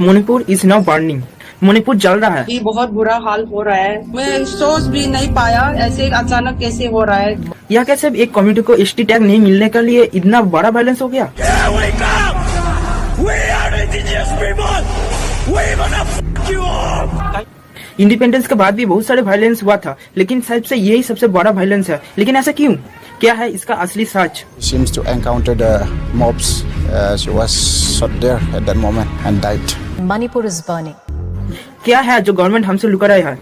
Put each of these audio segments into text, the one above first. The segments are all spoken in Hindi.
Manipur is now burning. Manipur जल रहा है। ये बहुत बुरा हाल हो रहा है। मैं सोच भी नहीं पाया ऐसे अचानक कैसे हो रहा है। यह कैसे एक कम्युनिटी को एसटी टैग नहीं मिलने के लिए इतना बड़ा वायलेंस हो गया। इंडिपेंडेंस के बाद भी बहुत सारे वायलेंस हुआ था, लेकिन शायद से यही सबसे बड़ा वायलेंस है। लेकिन ऐसा क्यों? क्या है इसका असली सच? Seems to encounter the mobs. She was shot there at that moment and died. Manipur is burning. क्या है जो गवर्नमेंट हमसे लुका रहा है?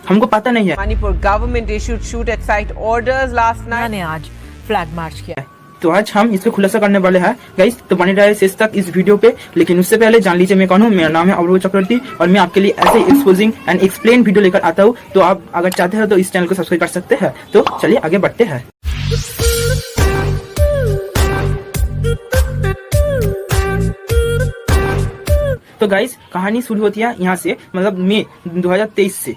हमको पता नहीं है। Manipur government issued shoot at site orders last night. मैंने आज फ्लैग मार्च किया। तो आज हम इस पे खुलासा करने वाले हैं गाइस, तो बने रहे शेष तक इस वीडियो पे। लेकिन उससे पहले जान लीजिए मैं कौन हूँ। मेरा नाम है अवरोह चक्रवर्ती और मैं आपके लिए ऐसे एक्सपोजिंग एंड एक्सप्लेन वीडियो लेकर आता हूँ। तो आप अगर चाहते हैं तो इस चैनल को सब्सक्राइब कर सकते हैं। तो चलिए आगे बढ़ते हैं। तो गाइस कहानी शुरू होती है यहाँ से, मतलब मई 2023 से।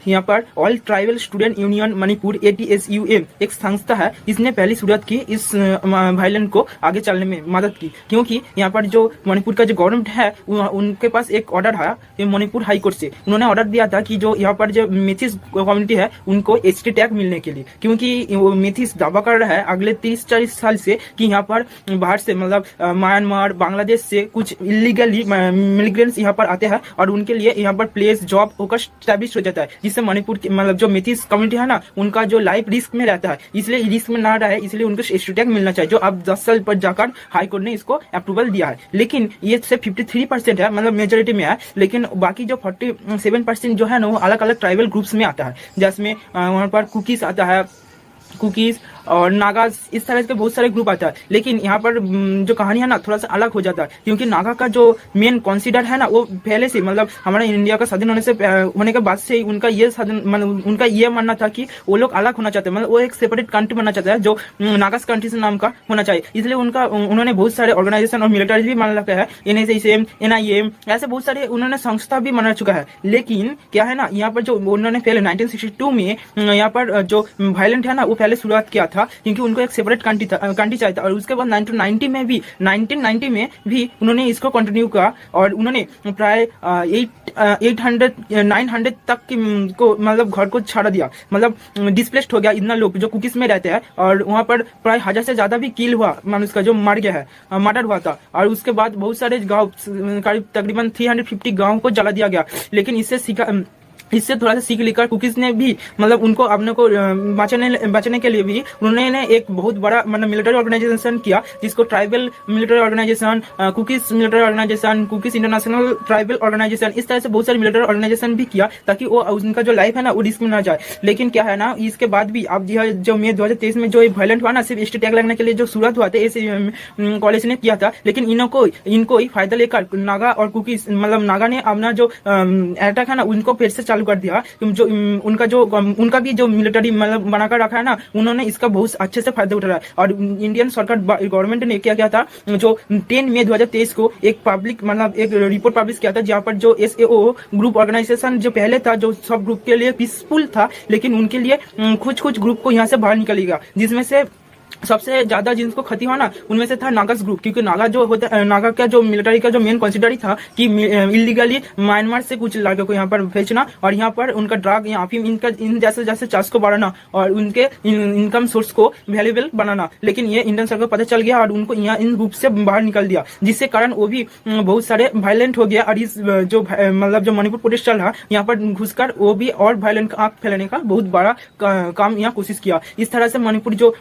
यहाँ पर all tribal student union Manipur ATSUM एक संस्था है, इसने पहली शुरुआत की इस वायलेंस को आगे चलने में मदद की। क्योंकि यहाँ पर जो मणिपुर का जो गवर्नमेंट है उनके पास एक ऑर्डर है मणिपुर हाई कोर्ट से। उन्होंने ऑर्डर दिया था कि जो यहाँ पर जो मेथिस कम्युनिटी है उनको ST टैग मिलने के लिए। क्योंकि मेथिस दावा कर रहा है अगले 30-40 साल से कि यहाँ पर बाहर से मतलब म्यांमार बांग्लादेश से कुछ इलीगली मिग्रेंट्स यहाँ पर आते हैं और उनके लिए यहाँ पर प्लेस जॉब होकर स्टैब्लिश हो जाता है, जिससे मणिपुर की मतलब जो मेथिस कम्युनिटी है ना उनका जो लाइफ रिस्क में रहता है। इसलिए रिस्क में ना रहे इसलिए उनको ST टैग मिलना चाहिए, जो अब 10 साल पर जाकर हाई कोर्ट ने इसको अप्रूवल दिया है। लेकिन ये सिर्फ 53% है, मतलब मेजोरिटी में है। लेकिन बाकी जो 47% जो है ना वो अलग अलग ट्राइबल ग्रुप्स में आता है, जिसमें वहाँ पर कुकीज आता है, कुकीज और नागा, इस तरह के बहुत सारे ग्रुप आता है। लेकिन यहाँ पर जो कहानी है ना थोड़ा सा अलग हो जाता है, क्योंकि नागा का जो मेन कॉन्सिडर है ना वो पहले से मतलब हमारे इंडिया का स्वाधीन होने के बाद से ही उनका ये मतलब उनका ये मानना था कि वो लोग अलग होना चाहते हैं, मतलब वो एक सेपरेट कंट्री बनना चाहता है जो नागास कंट्री से नाम का होना चाहिए। इसलिए उन्होंने बहुत सारे ऑर्गेनाइजेशन और मिलिट्री भी मान रखा है, NSAM, NIM, ऐसे बहुत सारे उन्होंने संस्था भी बना चुका है। लेकिन क्या है ना यहाँ पर जो उन्होंने पहले 1962 में यहाँ पर जो वायलेंट है ना वो पहले शुरुआत किया था, क्योंकि उनको एक सेपरेट कंट्री चाहिए था। और उसके बाद 1990 में भी उन्होंने इसको कंटिन्यू किया और उन्होंने प्राय 900 तक को मतलब घर को छाड़ा दिया, मतलब डिस्प्लेस्ड हो गया इतना लोग जो कुकीज में रहते हैं। और वहां पर प्राय 1000 से ज्यादा भी किल हुआ, मनुष्य का जो मर गया है, मर्डर हुआ था। और उसके बाद बहुत सारे गाँव तकरीबन 350 गाँव को जला दिया गया। लेकिन इससे थोड़ा सा सीख लेकर कुकीज ने भी मतलब उनको अपने को बचाने के लिए भी उन्होंने एक बहुत बड़ा मतलब मिलिट्री ऑर्गेनाइजेशन किया, जिसको tribal military organization, Kukis military organization, Kukis international tribal organization, इस तरह से बहुत सारे मिलिट्री ऑर्गेनाइजेशन भी किया ताकि वो उनका जो लाइफ है ना वो रिस्क में ना जाए। लेकिन क्या है ना इसके बाद भी अब जो मई 2023 में जो वायलेंट हुआ ना, सिर्फ ST टैग लगने के लिए जो शुरुआत हुआ था ऐसे कॉलेज ने किया था। लेकिन इनको ही फायदा लेकर नागा और कुकीज मतलब नागा ने अपना जो अटैक है ना उनको फिर से चालू कर दिया। जो उनका भी जो मिलिट्री मतलब बनाकर रखा है ना उन्होंने इसका बहुत अच्छे से फायदा उठाया। और इंडियन सरकार गवर्नमेंट ने क्या किया था, जो 10 मई 2023 को एक पब्लिक मतलब एक रिपोर्ट पब्लिश किया था, जहाँ पर जो SAO ग्रुप ऑर्गेनाइजेशन जो पहले था जो सब ग्रुप के लिए पीसफुल था, लेकिन उनके लिए कुछ ग्रुप को यहाँ से बाहर निकलेगा, जिसमें से सबसे ज्यादा जिनको क्षति हुआ ना उनमें से था नागास ग्रुप। क्योंकि नागा जो होता नागा का जो मिलिट्री का जो मेन कॉन्सिडर ही था कि इलीगली म्यांमार से कुछ लड़कों को यहाँ पर भेजना और यहाँ पर उनका ड्रग या अफीम इन जैसे चार्ज को बढ़ाना और उनके इनकम सोर्स को वैल्यूएबल बनाना। लेकिन ये इंडियन सरकार को पता चल गया और उनको यहाँ इन ग्रुप से बाहर निकल दिया, जिससे कारण वो भी बहुत सारे वायलेंट हो गया। और इस जो मतलब जो मणिपुर प्रोटेस्ट चल रहा यहाँ पर घुसकर वो भी और वायलेंट आंख फैलाने का बहुत बड़ा काम यहाँ कोशिश किया। इस तरह से मणिपुर जो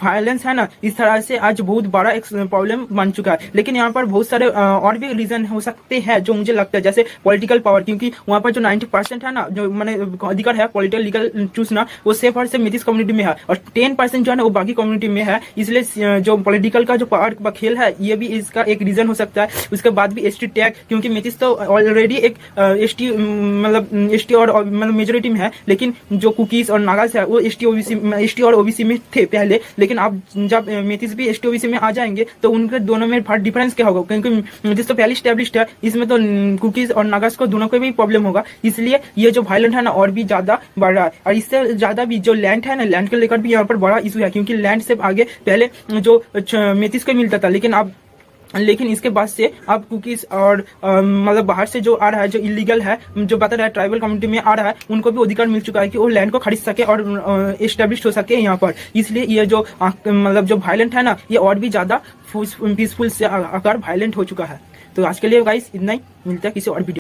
वायलेंस है ना इस तरह से आज बहुत बड़ा एक प्रॉब्लम बन चुका है। लेकिन यहाँ पर बहुत सारे और भी रीजन हो सकते हैं जो मुझे लगता है, जैसे पॉलिटिकल पावर। क्योंकि वहाँ पर जो 90% है ना जो मैंने अधिकार है पॉलिटिकल लीगल चूसना, वो सिर्फ और सिर्फ मेथिस कम्युनिटी में है और 10% जो है ना वो बाकी कम्युनिटी में है। इसलिए जो पॉलिटिकल का जो पावर का खेल है ये भी इसका एक रीजन हो सकता है। उसके बाद भी ST टैग, क्योंकि मेथिस तो ऑलरेडी एक ST मतलब ST और मतलब मेजोरिटी में है, लेकिन जो कुकीज और नागास है वो ST और OBC में थे पहले। लेकिन अब जब मेथिस भी ST OBC में आ जाएंगे तो उनके दोनों में डिफरेंस क्या होगा, क्योंकि मेथिस तो पहले स्टैब्लिश्ड है, इसमें तो कुकीज और नागास को दोनों को भी प्रॉब्लम होगा। इसलिए ये जो वायलेंट है ना और भी ज्यादा बढ़ रहा है। और इससे ज्यादा भी जो लैंड है ना, लैंड को लेकर भी यहाँ पर बड़ा इशू है, क्योंकि लैंड से आगे पहले जो मेथिस को मिलता था, लेकिन अब लेकिन इसके बाद से अब कुकीज और मतलब बाहर से जो आ रहा है, जो इलीगल है, जो बता रहा है ट्राइबल कम्युनिटी में आ रहा है, उनको भी अधिकार मिल चुका है कि वो लैंड को खरीद सके और एस्टेब्लिश हो सके यहाँ पर। इसलिए ये जो मतलब जो वायलेंट है ना, ये और भी ज्यादा पीसफुल से आकार वायलेंट हो चुका है। तो आज के लिए गाइस इतना ही, मिलता है किसी और वीडियो।